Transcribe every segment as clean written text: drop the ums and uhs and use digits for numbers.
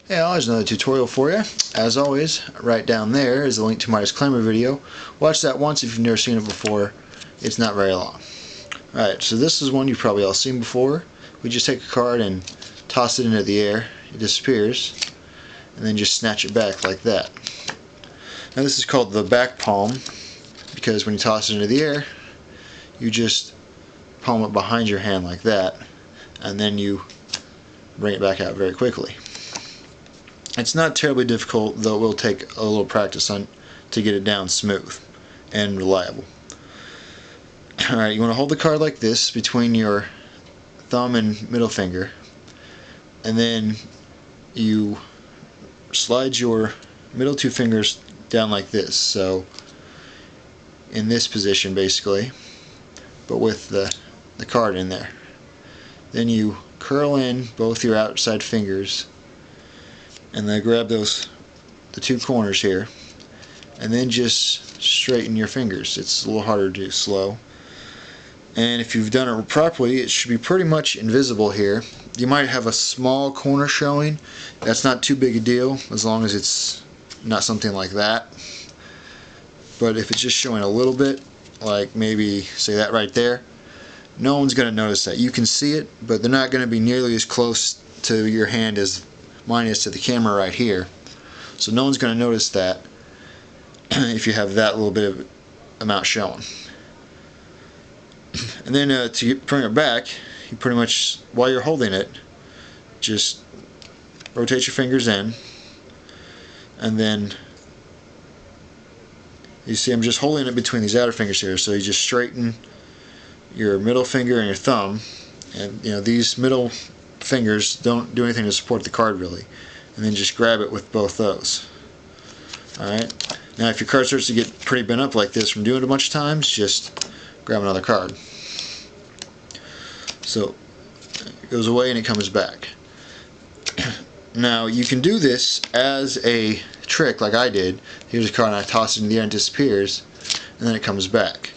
Hey, there's another tutorial for you. As always, right down there is a link to my disclaimer video. Watch that once if you've never seen it before. It's not very long. Alright, so this is one you've probably all seen before. We just take a card and toss it into the air. It disappears. And then just snatch it back like that. Now this is called the back palm because when you toss it into the air, you just palm it behind your hand like that, and then you bring it back out very quickly. It's not terribly difficult, though it will take a little practice to get it down smooth and reliable. Alright, you want to hold the card like this between your thumb and middle finger, and then you slide your middle two fingers down like this, so in this position basically, but with the card in there. Then you curl in both your outside fingers and then grab the two corners here, and then just straighten your fingers. It's a little harder to do slow, and if you've done it properly, it should be pretty much invisible here. You might have a small corner showing. That's not too big a deal as long as it's not something like that. But if it's just showing a little bit, like maybe say that right there, no one's going to notice that. You can see it, but they're not going to be nearly as close to your hand as mine is to the camera right here. So no one's going to notice that if you have that little bit of amount showing. And then to bring it back, you pretty much, while you're holding it, just rotate your fingers in, and then you see I'm just holding it between these outer fingers here, so you just straighten your middle finger and your thumb, and these middle fingers don't do anything to support the card really, and then just grab it with both those. Alright, now if your card starts to get pretty bent up like this from doing it a bunch of times, just grab another card. So it goes away and it comes back. Now you can do this as a trick like I did. Here's a card and I toss it in the air and it disappears, and then it comes back.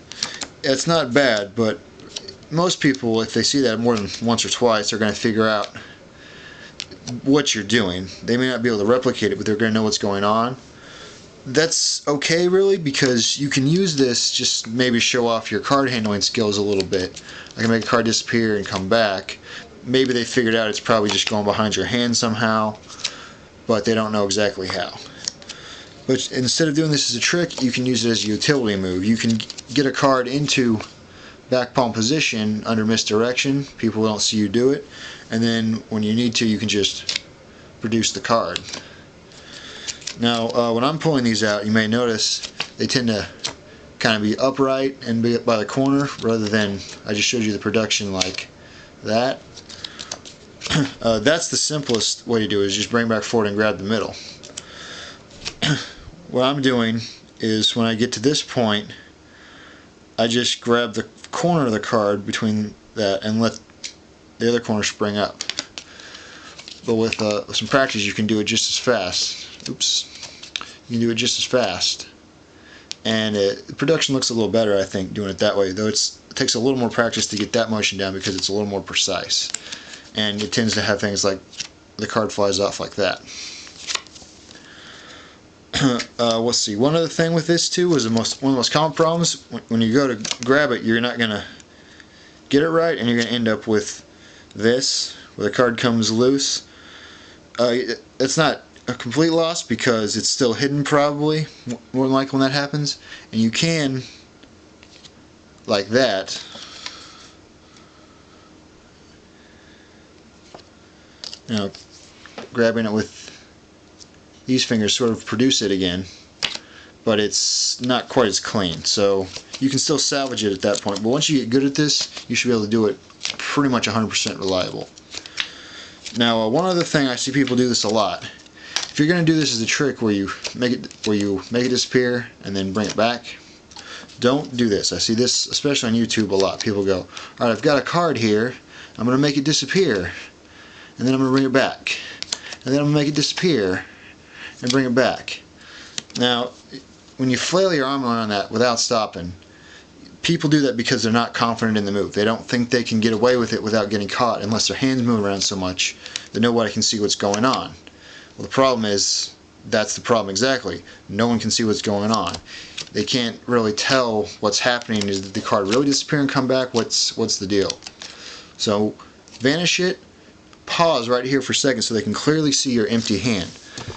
It's not bad, but most people, if they see that more than once or twice, they're going to figure out what you're doing. They may not be able to replicate it, but they're going to know what's going on. That's okay really, because you can use this just maybe show off your card handling skills a little bit. I can make a card disappear and come back. Maybe they figured out it's probably just going behind your hand somehow, but they don't know exactly how. But instead of doing this as a trick, you can use it as a utility move. You can get a card into back palm position under misdirection. People don't see you do it, and then when you need to, you can just produce the card. Now when I'm pulling these out, you may notice they tend to kind of be upright and be by the corner, rather than I just showed you the production like that. That's the simplest way to do it, is just bring back forward and grab the middle. What I'm doing is when I get to this point, I just grab the corner of the card between that and let the other corner spring up. But with some practice, you can do it just as fast. Oops. You can do it just as fast. And the production looks a little better, I think, doing it that way, though it takes a little more practice to get that motion down because it's a little more precise. And it tends to have things like the card flies off like that. Let's see. One other thing with this too is one of the most common problems. When you go to grab it, you're not going to get it right, and you're going to end up with this, where the card comes loose. It's not a complete loss because it's still hidden probably, more than likely when that happens. And you can, like that, grabbing it with these fingers sort of produce it again, but it's not quite as clean, so you can still salvage it at that point. But once you get good at this, you should be able to do it pretty much 100% reliable. Now one other thing, I see people do this a lot. If you're going to do this as a trick where you make it disappear and then bring it back, don't do this. I see this especially on YouTube a lot. People go, alright, I've got a card here, I'm going to make it disappear, and then I'm going to bring it back, and then I'm going to make it disappear and bring it back. Now when you flail your arm around that without stopping, people do that because they're not confident in the move. They don't think they can get away with it without getting caught unless their hands move around so much that nobody can see what's going on. Well, the problem is, that's the problem exactly. No one can see what's going on. They can't really tell what's happening. Is the card really disappear and come back? What's the deal? So vanish it, pause right here for a second so they can clearly see your empty hand.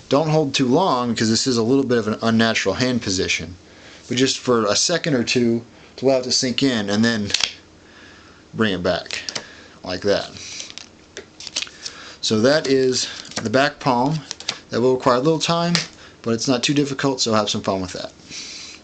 Don't hold too long because this is a little bit of an unnatural hand position. But just for a second or two to allow it to sink in, and then bring it back like that. So that is the back palm. That will require a little time, but it's not too difficult, so have some fun with that.